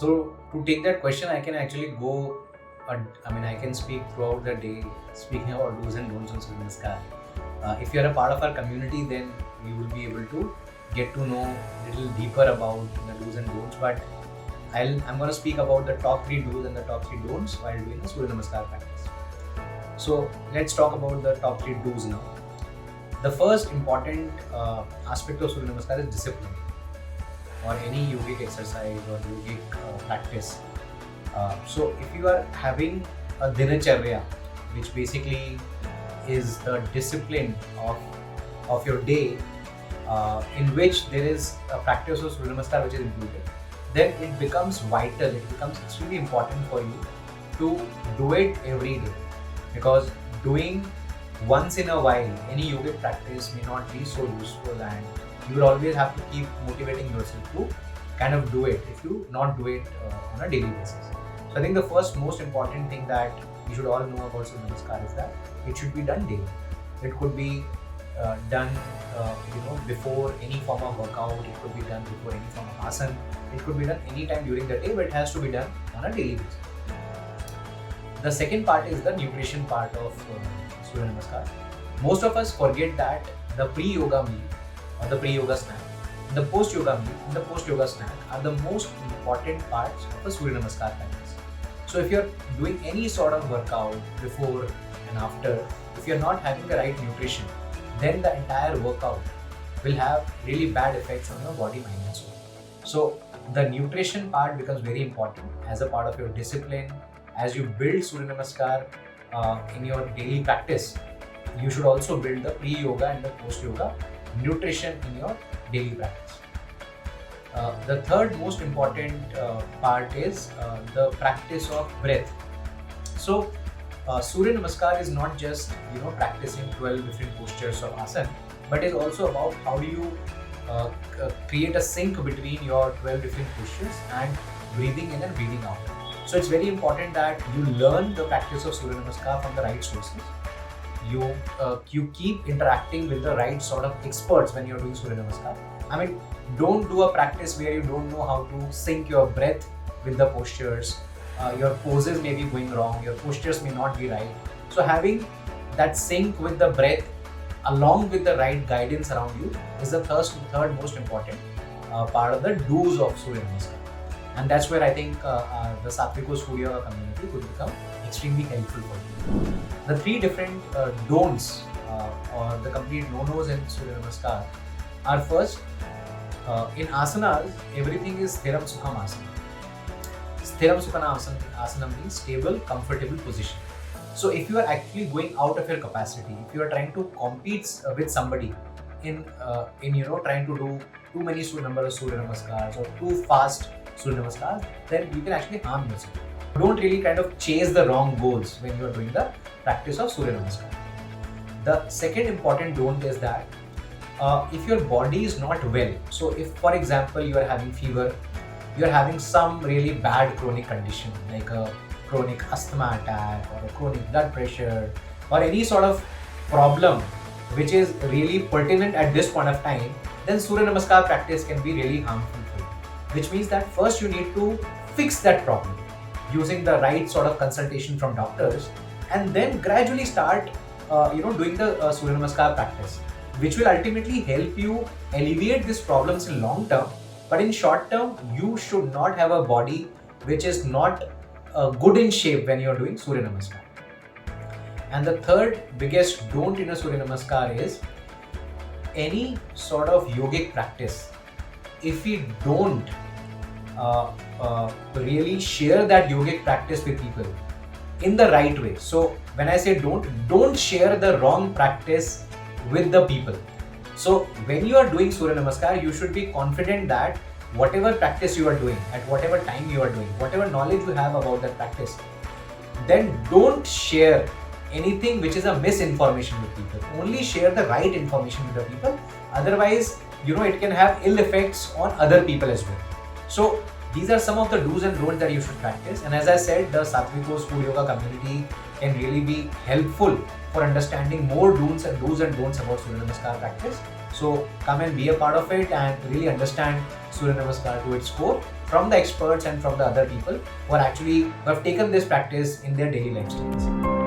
So to take that question, I can actually go. I can speak throughout the day, speaking about do's and don'ts on Surya Namaskar. If you are a part of our community, then you will be able to get to know a little deeper about the do's and don'ts. But I'm going to speak about the top 3 do's and the top 3 don'ts while doing a Surya Namaskar practice. So let's talk about the top 3 do's now. The first important aspect of Surya Namaskar is discipline, or any yogic exercise or yogic practice. So if you are having a dinacharya, which basically is the discipline of your day, in which there is a practice of Surya Namaskar which is included, then it becomes vital, it becomes extremely important for you to do it every day. Because doing once in a while any yogic practice may not be so useful, and you will always have to keep motivating yourself to kind of do it if you not do it on a daily basis. So I think the first most important thing that you should all know about Surya Namaskar is that it should be done daily. It could be done before any form of workout, it could be done before any form of asana, it could be done anytime during the day, but it has to be done on a daily basis. The second part is the nutrition part of Surya Namaskar. Most of us forget that the pre-yoga meal or the pre-yoga snack, the post-yoga meal and the post-yoga snack are the most important parts of a Surya Namaskar practice. So if you're doing any sort of workout before and after, if you're not having the right nutrition, then the entire workout will have really bad effects on your body, mind and soul. So the nutrition part becomes very important as a part of your discipline. As you build Surya Namaskar in your daily practice, you should also build the pre-yoga and the post-yoga nutrition in your daily practice. The third most important part is the practice of breath. So Surya Namaskar is not just practicing 12 different postures of asana, but is also about how do you create a sync between your 12 different postures and breathing in and breathing out. So it's very important that you learn the practice of Surya Namaskar from the right sources. You keep interacting with the right sort of experts when you're doing Surya Namaskar. I mean, don't do a practice where you don't know how to sync your breath with the postures. Your poses may be going wrong, your postures may not be right. So having that sync with the breath along with the right guidance around you is the third most important part of the do's of Surya Namaskar. And that's where I think the Satviko Surya community could become extremely helpful for you. The 3 different don'ts or the complete no-nos in Surya Namaskar are: first, in asanas, everything is Sthiram Sukham Asana. Sthiram Sukham Asana means stable, comfortable position. So if you are actually going out of your capacity, if you are trying to compete with somebody in trying to do too many number of Surya Namaskars or too fast Surya Namaskar, then you can actually harm yourself. Don't really kind of chase the wrong goals when you are doing the practice of Surya Namaskar. The second important don't is that if your body is not well, so if for example you are having fever, you are having some really bad chronic condition like a chronic asthma attack or a chronic blood pressure or any sort of problem which is really pertinent at this point of time, then Surya Namaskar practice can be really harmful for you. Which means that first you need to fix that problem using the right sort of consultation from doctors, and then gradually start doing the Surya Namaskar practice, which will ultimately help you alleviate these problems in long term. But in short term, you should not have a body which is not good in shape when you are doing Surya Namaskar. And the third biggest don't in a Surya Namaskar is any sort of yogic practice, if we don't really share that yogic practice with people in the right way. So when I say don't share the wrong practice with the people. So when you are doing Surya Namaskar, you should be confident that whatever practice you are doing, at whatever time you are doing, whatever knowledge you have about that practice, then don't share anything which is a misinformation with people. Only share the right information with the people. Otherwise, it can have ill effects on other people as well. So these are some of the do's and don'ts that you should practice. And as I said, the Satviko School Yoga community can really be helpful for understanding more do's and don'ts about Surya Namaskar practice. So come and be a part of it and really understand Surya Namaskar to its core from the experts and from the other people who have taken this practice in their daily lifestyles.